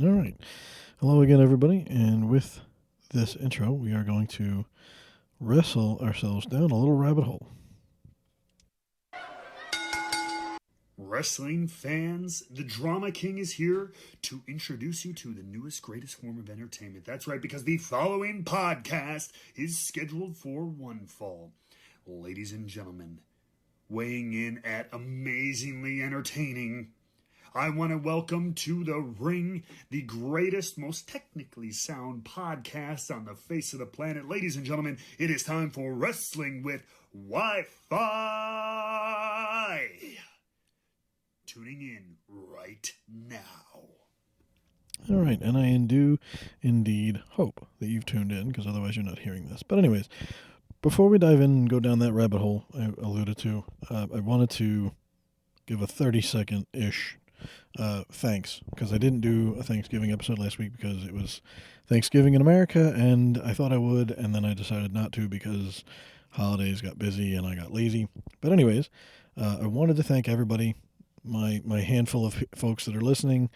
All right. Hello again, everybody. And with this intro, we are going to wrestle ourselves down a little rabbit hole. Wrestling fans, the Drama King is here to introduce you to the newest, greatest form of entertainment. That's right, because the following podcast is scheduled for one fall. Ladies and gentlemen, weighing in at amazingly entertaining, I want to welcome to the ring the greatest, most technically sound podcast on the face of the planet. Ladies and gentlemen, it is time for Wrestling with Wi-Fi. Tuning in right now. All right. And I do indeed hope that you've tuned in, because otherwise you're not hearing this. But, anyways, before we dive in and go down that rabbit hole I alluded to, I wanted to give a 30-second-ish thanks, because I didn't do a Thanksgiving episode last week because it was Thanksgiving in America, and I thought I would, and then I decided not to because holidays got busy and I got lazy. But anyways, I wanted to thank everybody, my handful of folks that are listening,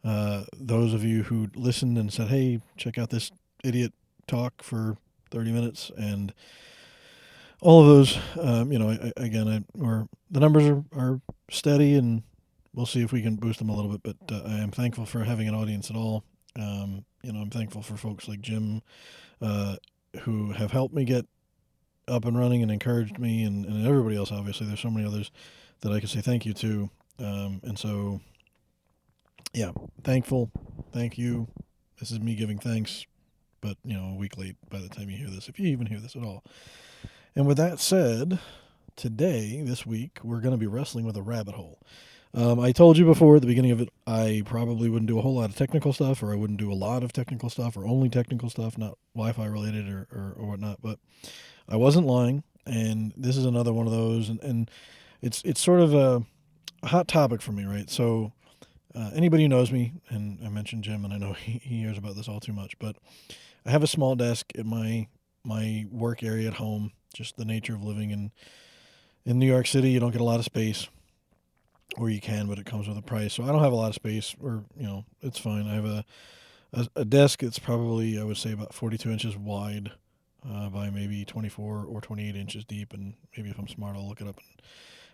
those of you who listened and said, hey, check out this idiot talk for 30 minutes, and all of those. The numbers are steady, and we'll see if we can boost them a little bit, but I am thankful for having an audience at all. I'm thankful for folks like Jim, who have helped me get up and running and encouraged me, and everybody else, obviously. There's so many others that I can say thank you to. Thankful. Thank you. This is me giving thanks, but, a week late by the time you hear this, if you even hear this at all. And with that said, this week, we're going to be wrestling with a rabbit hole. I told you before at the beginning of it, I probably wouldn't do a whole lot of technical stuff, or I wouldn't do a lot of technical stuff, or only technical stuff, not Wi-Fi related or whatnot. But I wasn't lying, and this is another one of those, and it's sort of a hot topic for me, right? So anybody who knows me, and I mentioned Jim, and I know he hears about this all too much, but I have a small desk at my work area at home. Just the nature of living in New York City, you don't get a lot of space. Or you can, but it comes with a price. So I don't have a lot of space, or, it's fine. I have a desk that's probably, I would say, about 42 inches wide by maybe 24 or 28 inches deep. And maybe if I'm smart, I'll look it up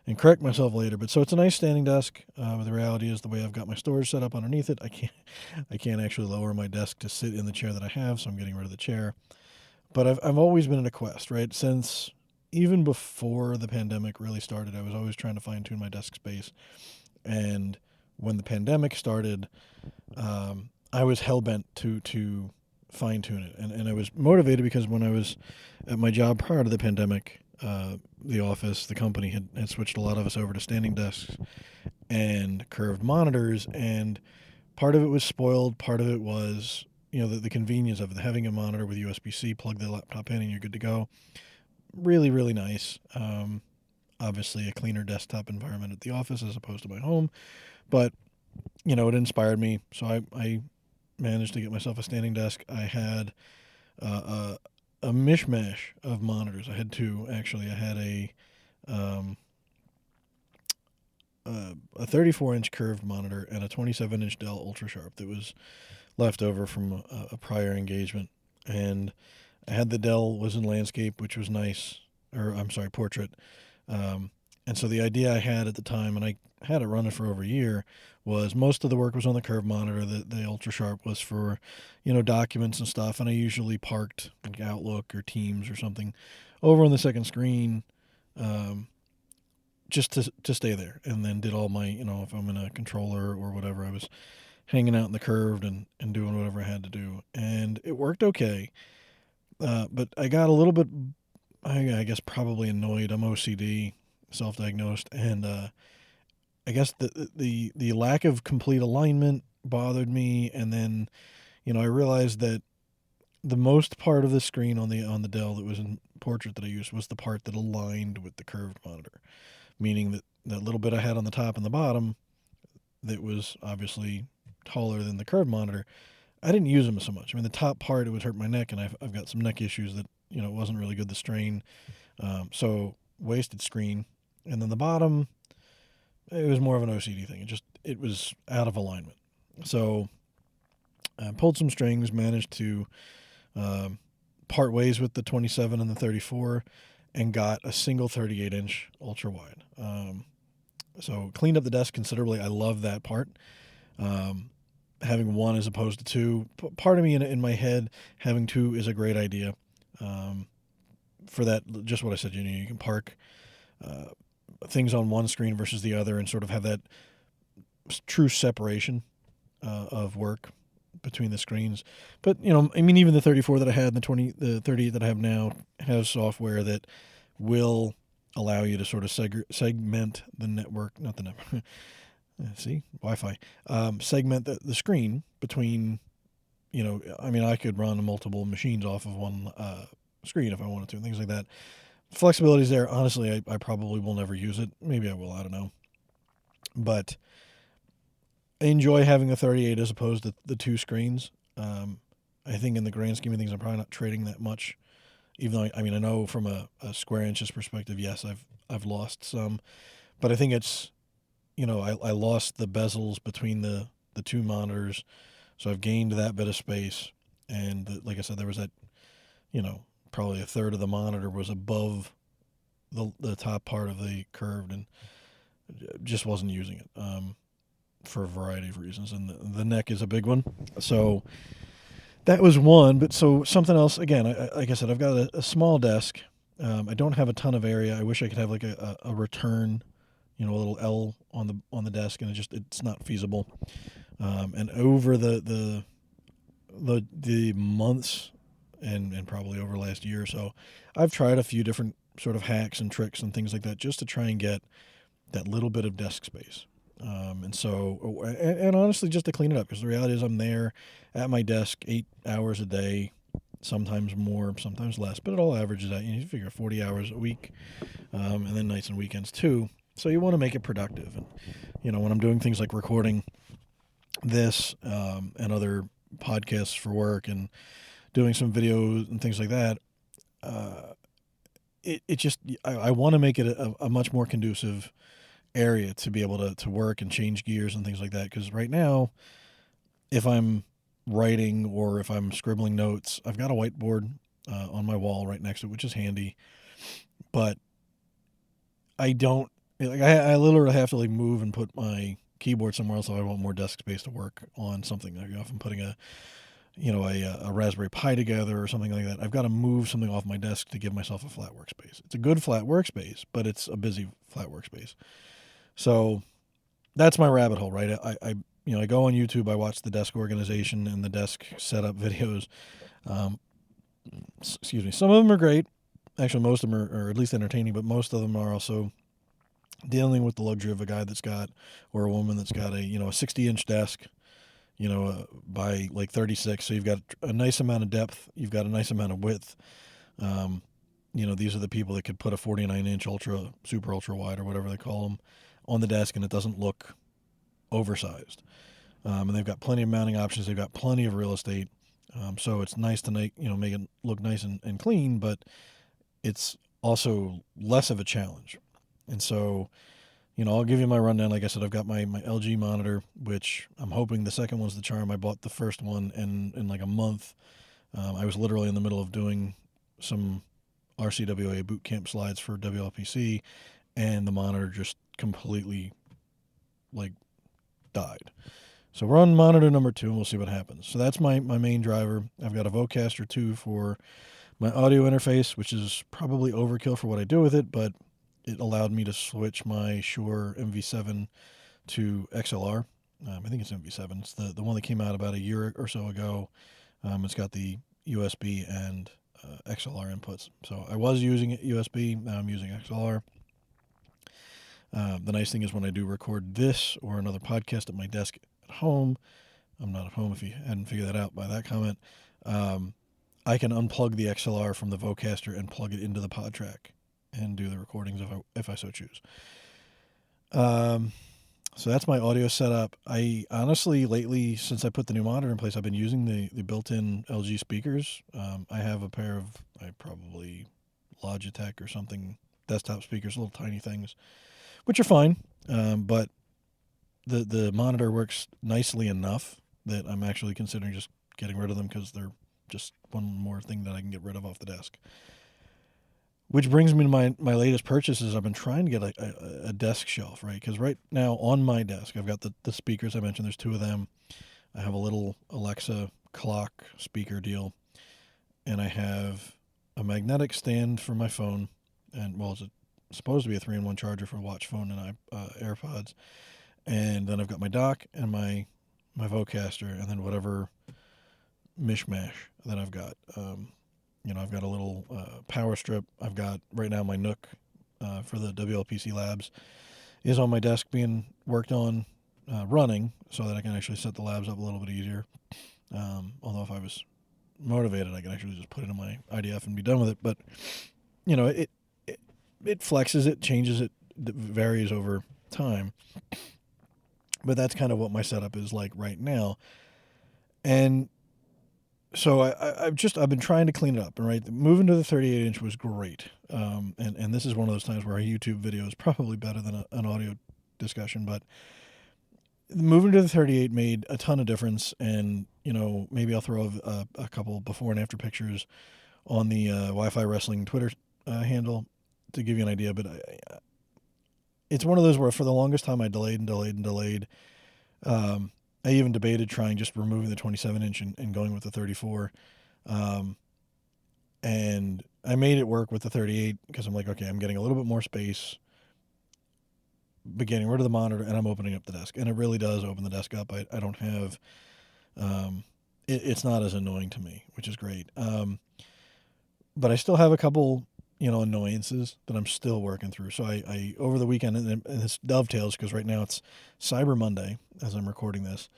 and correct myself later. But so it's a nice standing desk. But the reality is, the way I've got my storage set up underneath it, I can't actually lower my desk to sit in the chair that I have. So I'm getting rid of the chair. But I've always been in a quest, right? Since even before the pandemic really started, I was always trying to fine-tune my desk space. And when the pandemic started, I was hell-bent to fine-tune it. And I was motivated because when I was at my job prior to the pandemic, the office, the company had switched a lot of us over to standing desks and curved monitors. And part of it was spoiled. Part of it was, the convenience of it. Having a monitor with USB-C, plug the laptop in, and you're good to go. Really, really nice. Obviously, a cleaner desktop environment at the office as opposed to my home. But, it inspired me. So I managed to get myself a standing desk. I had a mishmash of monitors. I had two, actually. I had a 34-inch curved monitor and a 27-inch Dell Ultra Sharp that was left over from a prior engagement. And I had the Dell was in landscape, which was nice, portrait. And so the idea I had at the time, and I had it running for over a year, was most of the work was on the curved monitor. The Ultra Sharp was for, documents and stuff. And I usually parked like Outlook or Teams or something over on the second screen, just to stay there. And then did all my, if I'm in a controller or whatever, I was hanging out in the curved and doing whatever I had to do. And it worked okay. But I got a little bit, I guess, probably annoyed. I'm OCD, self-diagnosed, and I guess the lack of complete alignment bothered me. And then, I realized that the most part of the screen on the Dell that was in portrait that I used was the part that aligned with the curved monitor, meaning that that little bit I had on the top and the bottom that was obviously taller than the curved monitor, I didn't use them so much. I mean, the top part, it would hurt my neck, and I've got some neck issues that, it wasn't really good, the strain. So wasted screen. And then the bottom, it was more of an OCD thing. It was out of alignment. So Pulled some strings, managed to part ways with the 27 and the 34, and got a single 38-inch ultra wide. So cleaned up the desk considerably. I love that part. Having one as opposed to two. Part of me in my head, having two is a great idea. For that, just what I said, you can park things on one screen versus the other and sort of have that true separation of work between the screens. But even the 34 that I had and the 38 that I have now has software that will allow you to sort of segment the network, not the network. See, Wi-Fi. Segment the screen between. I could run multiple machines off of one screen if I wanted to, and things like that. Flexibility is there. Honestly, I probably will never use it. Maybe I will. I don't know. But I enjoy having a 38 as opposed to the two screens. I think in the grand scheme of things, I'm probably not trading that much. Even though I know from a square inches perspective, yes, I've lost some, but I think it's I lost the bezels between the two monitors, so I've gained that bit of space. And like I said, there was that probably a third of the monitor was above the top part of the curved, and just wasn't using it. For a variety of reasons, and the neck is a big one. So that was one. But so something else again. Like I said, I've got a small desk. I don't have a ton of area. I wish I could have like a return, a little L on the desk, and it's not feasible. And over the months, and probably over last year or so, I've tried a few different sort of hacks and tricks and things like that just to try and get that little bit of desk space. And honestly, just to clean it up, because the reality is I'm there at my desk 8 hours a day, sometimes more, sometimes less, but it all averages out. You figure 40 hours a week, and then nights and weekends too. So you want to make it productive. And, when I'm doing things like recording this and other podcasts for work and doing some videos and things like that, I want to make it a much more conducive area to be able to work and change gears and things like that. Because right now, if I'm writing or if I'm scribbling notes, I've got a whiteboard on my wall right next to it, which is handy. But I don't I literally have to move and put my keyboard somewhere else if I want more desk space to work on something. If I'm putting a Raspberry Pi together or something like that, I've got to move something off my desk to give myself a flat workspace. It's a good flat workspace, but it's a busy flat workspace. So that's my rabbit hole, right? I go on YouTube, I watch the desk organization and the desk setup videos. Excuse me. Some of them are great. Actually, most of them are at least entertaining, but most of them are also dealing with the luxury of a guy that's got, or a woman that's got a 60-inch desk, by 36. So you've got a nice amount of depth. You've got a nice amount of width. These are the people that could put a 49-inch super ultra wide or whatever they call them on the desk, and it doesn't look oversized. And they've got plenty of mounting options. They've got plenty of real estate. So it's nice to make it look nice and clean, but it's also less of a challenge. And so, I'll give you my rundown. Like I said, I've got my LG monitor, which I'm hoping the second one's the charm. I bought the first one in like a month. I was literally in the middle of doing some RCWA boot camp slides for WLPC, and the monitor just completely died. So we're on monitor number 2, and we'll see what happens. So that's my main driver. I've got a Vocaster 2 for my audio interface, which is probably overkill for what I do with it, but it allowed me to switch my Shure MV7 to XLR. I think it's MV7. It's the one that came out about a year or so ago. It's got the USB and XLR inputs. So I was using USB. Now I'm using XLR. The nice thing is when I do record this or another podcast at my desk at home, I'm not at home if you hadn't figured that out by that comment, I can unplug the XLR from the Vocaster and plug it into the pod track and do the recordings if I so choose. So that's my audio setup. I honestly, lately, since I put the new monitor in place, I've been using the built-in LG speakers. I have a pair of probably Logitech or something desktop speakers, little tiny things, which are fine. But the monitor works nicely enough that I'm actually considering just getting rid of them because they're just one more thing that I can get rid of off the desk. Which brings me to my latest purchases. I've been trying to get a desk shelf, right? Because right now on my desk, I've got the speakers I mentioned. There's two of them. I have a little Alexa clock speaker deal, and I have a magnetic stand for my phone, and well, it's supposed to be a 3-in-1 charger for a watch, phone, and AirPods. And then I've got my dock and my Vocaster, and then whatever mishmash that I've got. I've got a little power strip. I've got right now my Nook for the WLPC Labs is on my desk being worked on, running, so that I can actually set the labs up a little bit easier. Although if I was motivated, I could actually just put it in my IDF and be done with it. But it flexes, it changes, it varies over time. But that's kind of what my setup is like right now. And so I've been trying to clean it up. And right, moving to the 38-inch was great. And this is one of those times where a YouTube video is probably better than an audio discussion. But moving to the 38 made a ton of difference. And maybe I'll throw a couple before and after pictures on the Wi-Fi Wrestling Twitter handle to give you an idea. But it's one of those where for the longest time I delayed and delayed and delayed. I even debated trying just removing the 27-inch and going with the 34. And I made it work with the 38 because I'm like, okay, I'm getting a little bit more space, but getting rid of the monitor, and I'm opening up the desk. And it really does open the desk up. I don't have, it's not as annoying to me, which is great. But I still have a couple, annoyances that I'm still working through. So I over the weekend, and this dovetails because right now it's Cyber Monday as I'm recording this.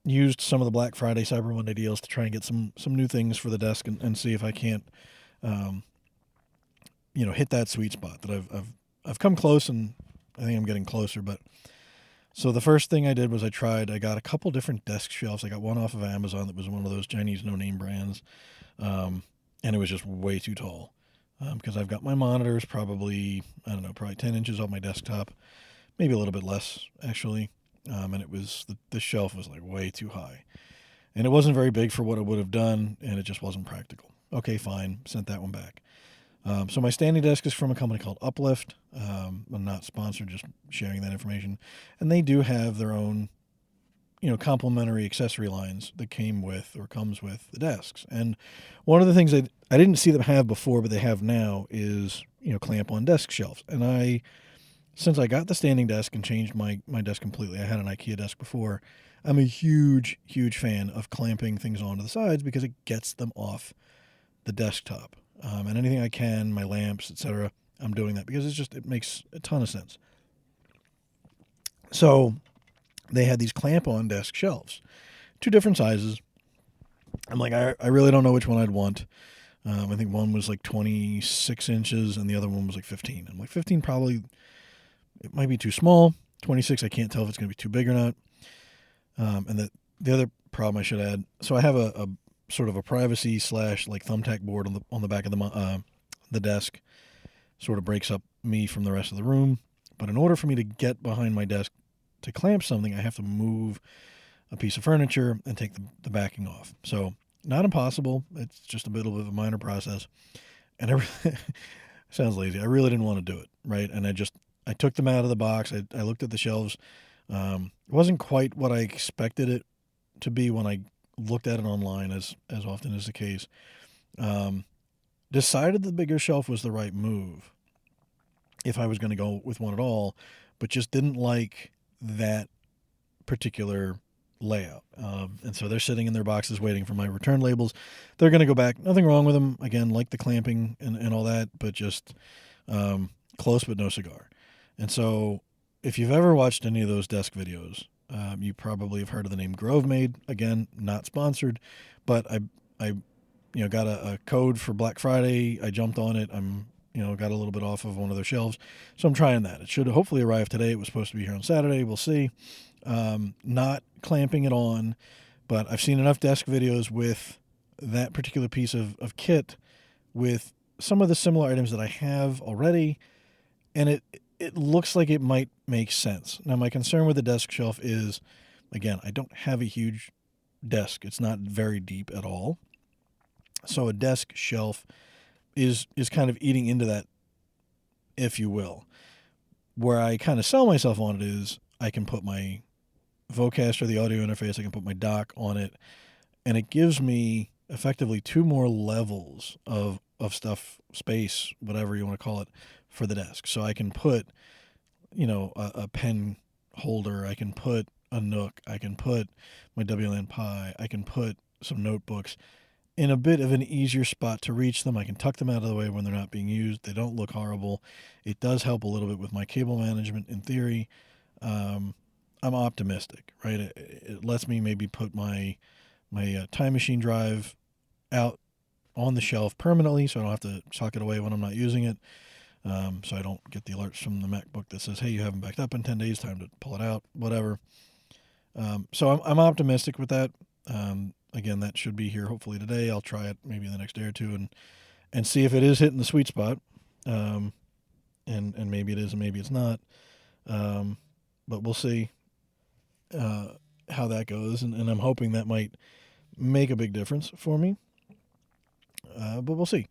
Used some of the Black Friday Cyber Monday deals to try and get some new things for the desk and see if I can't, hit that sweet spot that I've come close, and I think I'm getting closer. But so the first thing I did was I got a couple different desk shelves. I got one off of Amazon that was one of those Chinese no-name brands. And it was just way too tall because I've got my monitors probably 10 inches off my desktop, maybe a little bit less actually. And it was the shelf was like way too high, and it wasn't very big for what it would have done, and it just wasn't practical. Okay, fine, sent that one back. So my standing desk is from a company called Uplift. I'm not sponsored, just sharing that information, and they do have their own complimentary accessory lines that came with or comes with the desks. And one of the things that I didn't see them have before, but they have now is, clamp on desk shelves. And since I got the standing desk and changed my desk completely, I had an IKEA desk before. I'm a huge, huge fan of clamping things onto the sides because it gets them off the desktop. And anything I can, my lamps, etc., I'm doing that because it makes a ton of sense. So they had these clamp-on desk shelves, 2 different sizes. I'm like, I really don't know which one I'd want. I think one was like 26 inches and the other one was like 15. I'm like, 15 probably, it might be too small. 26, I can't tell if it's going to be too big or not. And the other problem I should add, so I have a sort of a privacy / like thumbtack board on the back of the desk. Sort of breaks up me from the rest of the room. But in order for me to get behind my desk to clamp something, I have to move a piece of furniture and take the backing off. So not impossible. It's just a bit of a minor process. And sounds lazy. I really didn't want to do it, right? And I took them out of the box. I looked at the shelves. It wasn't quite what I expected it to be when I looked at it online, as often is the case. Decided the bigger shelf was the right move if I was going to go with one at all, but just didn't like that particular layout. And so they're sitting in their boxes waiting for my return labels. They're going to go back. Nothing wrong with them. Again, like the clamping and all that, but just close but no cigar. And so if you've ever watched any of those desk videos, you probably have heard of the name GroveMade. Again, not sponsored, but I got a code for Black Friday. I jumped on it. I'm got a little bit off of one of their shelves. So I'm trying that. It should hopefully arrive today. It was supposed to be here on Saturday. We'll see. Not clamping it on, but I've seen enough desk videos with that particular piece of kit with some of the similar items that I have already, and it looks like it might make sense. Now, my concern with the desk shelf is Again, I don't have a huge desk. It's not very deep at all. So a desk shelf is kind of eating into that, if you will. Where I kind of sell myself on it is I can put my Vocaster, the audio interface, I can put my dock on it, and it gives me effectively two more levels of stuff, space, whatever you want to call it, for the desk. So I can put, a pen holder, I can put a Nook, I can put my WLAN Pi, I can put some notebooks in a bit of an easier spot to reach them. I can tuck them out of the way when they're not being used. They don't look horrible. It does help a little bit with my cable management in theory. Um, I'm optimistic, right? It lets me maybe put my time machine drive out on the shelf permanently, so I don't have to sock it away when I'm not using it. So I don't get the alerts from the MacBook that says, "Hey, you haven't backed up in 10 days. Time to pull it out." Whatever. So I'm optimistic with that. Again, that should be here hopefully today. I'll try it maybe in the next day or two and see if it is hitting the sweet spot. And maybe it is and maybe it's not. But we'll see how that goes. And I'm hoping that might make a big difference for me. But we'll see.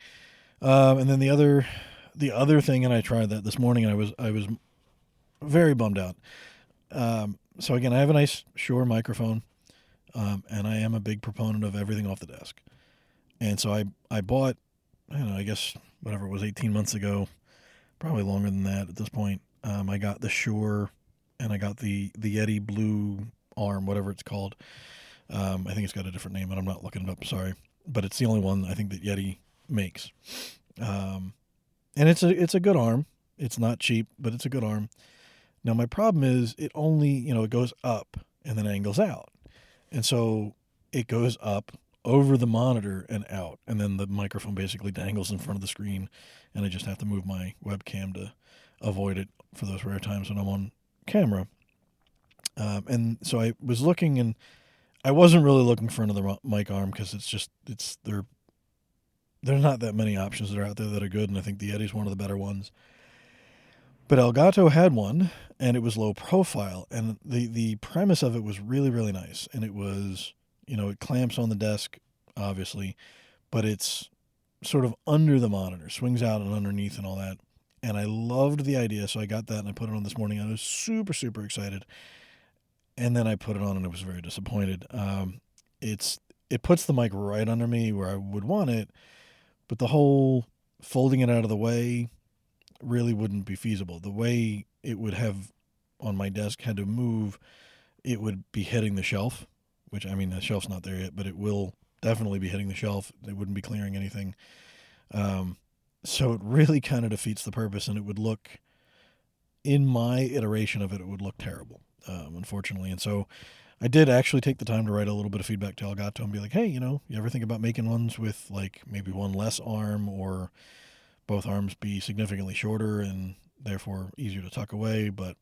And then the other thing, and I tried that this morning, and I was very bummed out. So again, I have a nice Shure microphone, and I am a big proponent of everything off the desk. And so I bought, I don't know, I guess whatever it was, 18 months ago, probably longer than that at this point. I got the Shure, and I got the Yeti Blue Arm, whatever it's called. I think it's got a different name, and I'm not looking it up. Sorry, but it's the only one I think that Yeti makes. And it's a good arm. It's not cheap, but it's a good arm. Now my problem is it only it goes up and then angles out, and so it goes up over the monitor and out, and then the microphone basically dangles in front of the screen, and I just have to move my webcam to avoid it for those rare times when I'm on camera. And so I was looking, and I wasn't really looking for another mic arm because there's not that many options that are out there that are good, and I think the Yeti's one of the better ones. But Elgato had one, and it was low profile, and the premise of it was really, really nice. And it was, it clamps on the desk, obviously, but it's sort of under the monitor, swings out and underneath and all that. And I loved the idea, so I got that and I put it on this morning. I was super, super excited. And then I put it on and I was very disappointed. It puts the mic right under me where I would want it, but the whole folding it out of the way really wouldn't be feasible. The way it would have on my desk had to move, it would be hitting the shelf, which, I mean, the shelf's not there yet, but it will definitely be hitting the shelf. It wouldn't be clearing anything. So it really kind of defeats the purpose, and it would look, in my iteration of it, it would look terrible, unfortunately. And so I did actually take the time to write a little bit of feedback to Elgato and be like, hey, you ever think about making ones with like maybe one less arm, or both arms be significantly shorter and therefore easier to tuck away? But,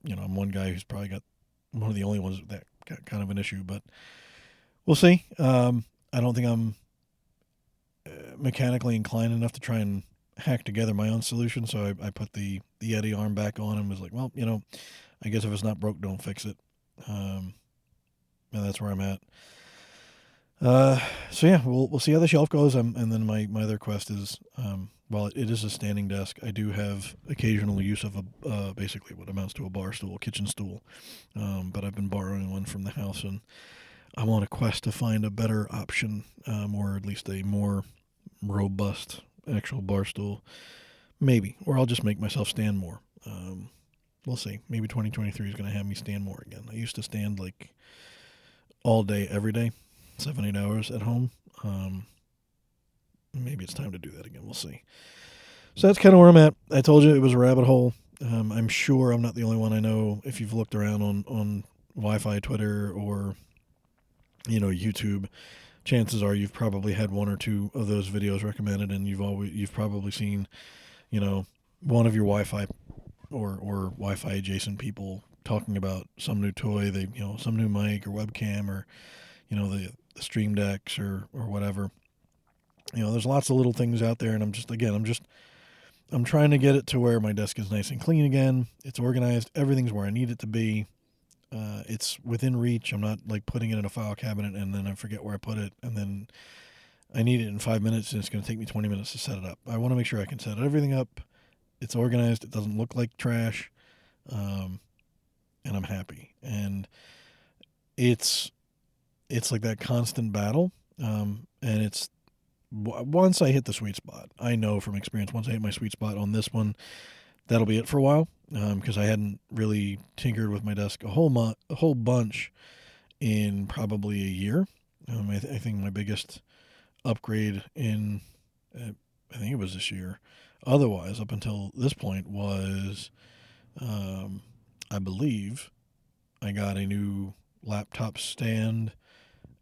I'm one guy who's probably got one of the only ones that got kind of an issue, but we'll see. I don't think I'm mechanically inclined enough to try and hack together my own solution. So I put the Yeti arm back on and was like, well, I guess if it's not broke, don't fix it. And that's where I'm at. So yeah, we'll see how the shelf goes. And then my other quest is, while it is a standing desk, I do have occasional use of basically what amounts to a bar stool, kitchen stool. But I've been borrowing one from the house, and I'm on a quest to find a better option, or at least a more robust actual bar stool, maybe, or I'll just make myself stand more. We'll see. Maybe 2023 is going to have me stand more again. I used to stand like all day, every day, 7-8 hours at home. Maybe it's time to do that again. We'll see. So that's kind of where I'm at. I told you it was a rabbit hole. I'm sure I'm not the only one. I know if you've looked around on Wi-Fi, Twitter, or YouTube, chances are you've probably had one or two of those videos recommended, and you've probably seen one of your Wi-Fi or Wi-Fi adjacent people talking about some new toy, some new mic or webcam, or the Stream Decks or whatever. There's lots of little things out there, and I'm trying to get it to where my desk is nice and clean again. It's organized. Everything's where I need it to be. it's within reach. I'm not like putting it in a file cabinet and then I forget where I put it, and then I need it in 5 minutes and it's going to take me 20 minutes to set it up. I want to make sure I can set everything up. It's organized. It doesn't look like trash, um, and I'm happy. And it's like that constant battle, and it's once I hit the sweet spot. I know from experience, once I hit my sweet spot on this one, that'll be it for a while, because I hadn't really tinkered with my desk a whole bunch in probably a year. I think my biggest upgrade in I think it was this year. Otherwise, up until this point, was I believe I got a new laptop stand,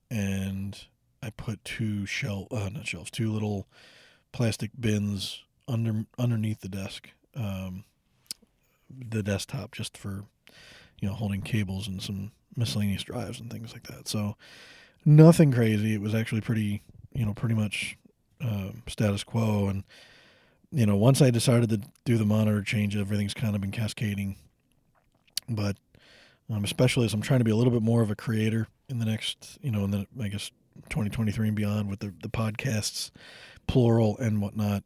and I put not shelves, two little plastic bins underneath the desk, the desktop, just for holding cables and some miscellaneous drives and things like that. So nothing crazy. It was actually pretty much status quo. And once I decided to do the monitor change, everything's kind of been cascading. But especially as I'm trying to be a little bit more of a creator in the next, in the, I guess, 2023 and beyond, with the podcasts, plural and whatnot.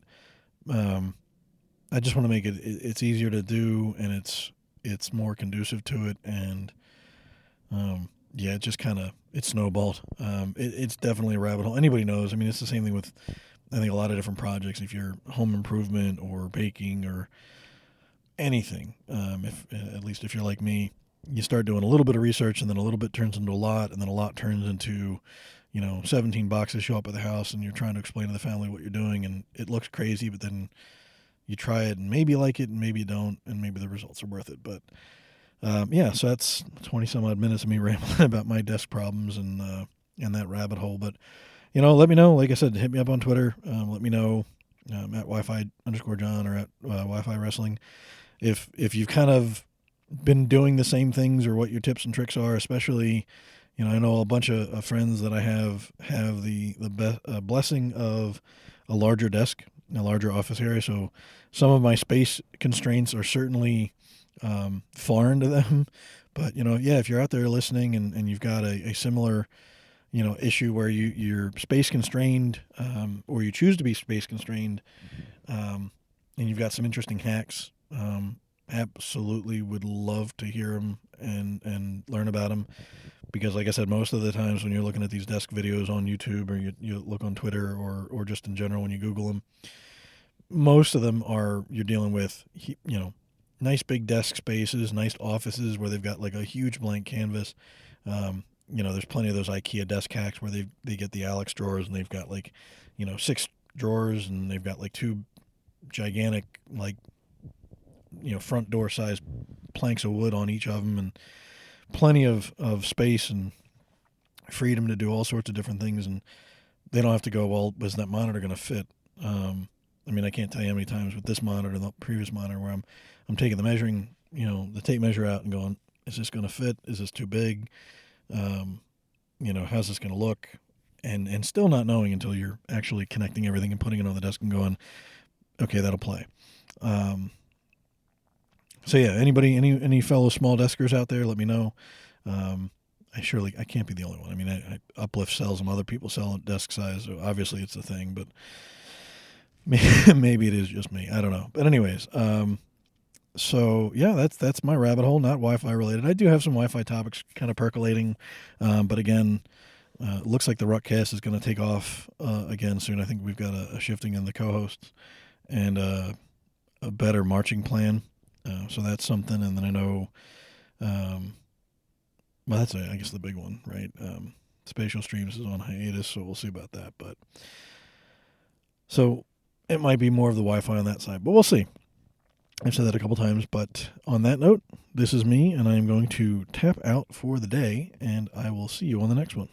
I just want to make it's easier to do, and it's more conducive to it. And yeah, it just kind of it snowballed. It's definitely a rabbit hole. Anybody knows. I mean, it's the same thing with, I think, a lot of different projects. If you're home improvement or baking or anything, if at least if you're like me, you start doing a little bit of research, and then a little bit turns into a lot, and then a lot turns into 17 boxes show up at the house, and you're trying to explain to the family what you're doing, and it looks crazy, but then you try it and maybe you like it and maybe you don't, and maybe the results are worth it. But yeah, so that's 20 some odd minutes of me rambling about my desk problems and that rabbit hole. But let me know. Like I said, hit me up on Twitter. Let me know at Wi-Fi_John or at Wi-Fi Wrestling if you've kind of been doing the same things, or what your tips and tricks are. Especially, I know a bunch of friends that I have the blessing of a larger desk, a larger office area. So some of my space constraints are certainly foreign to them. But yeah, if you're out there listening and you've got a similar issue where you're space constrained, or you choose to be space constrained, and you've got some interesting hacks, absolutely would love to hear them and learn about them. Because like I said, most of the times when you're looking at these desk videos on YouTube, or you look on Twitter, or just in general when you Google them, most of them you're dealing with nice big desk spaces, nice offices where they've got like a huge blank canvas. There's plenty of those IKEA desk hacks where they get the Alex drawers, and they've got like 6 drawers, and they've got like 2 gigantic, like front door size planks of wood on each of them, and plenty of space and freedom to do all sorts of different things. And they don't have to go, well, is that monitor going to fit? I mean, I can't tell you how many times with this monitor, the previous monitor, where I'm taking the tape measure out and going, is this going to fit? Is this too big? How's this going to look? And still not knowing until you're actually connecting everything and putting it on the desk and going, okay, that'll play. So yeah, any fellow small deskers out there, let me know. I can't be the only one. I mean, I Uplift sells them. Other people sell at desk size. So obviously it's a thing, but maybe it is just me. I don't know. But anyways, so yeah, that's my rabbit hole, not Wi-Fi related. I do have some Wi-Fi topics kind of percolating, but again, it looks like the Ruckcast is going to take off again soon. I think we've got a shifting in the co-hosts and a better marching plan. So that's something. And then I know, well, that's I guess the big one, right? Spatial Streams is on hiatus, so we'll see about that. But so it might be more of the Wi-Fi on that side, but we'll see. I've said that a couple times, but on that note, this is me, and I'm going to tap out for the day, and I will see you on the next one.